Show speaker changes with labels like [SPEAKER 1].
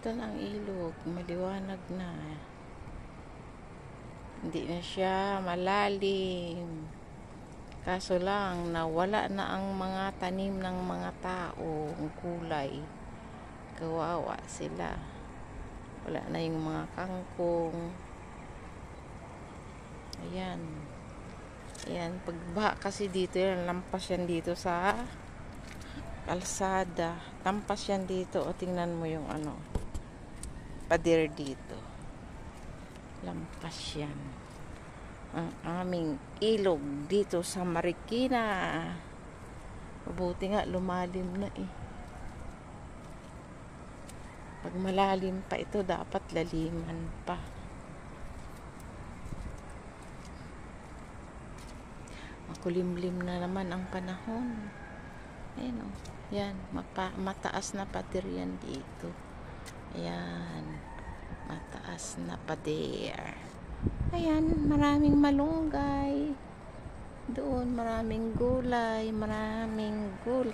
[SPEAKER 1] Ito na ang ilog, maliwanag na. Hindi na siya malalim. Kaso lang, nawala na ang mga tanim ng mga tao, ang kulay. Kawawa sila. Wala na yung mga kangkong. Ayan. Ayan, pagbaha kasi dito, yan, lampas yan dito sa kalsada. Tampas yan dito. O, tingnan mo yung ano, pader dito. Lampas yan. Ang aming ilog dito sa Marikina. Mabuti nga, lumalim na eh. Pag malalim pa ito, dapat laliman pa. Makulimlim na naman ang panahon. Ayan o. Yan. Mataas na pader yan dito. Ayan. Mataas na pader. Ayan. Maraming malunggay. Doon maraming gulay. Maraming gulay.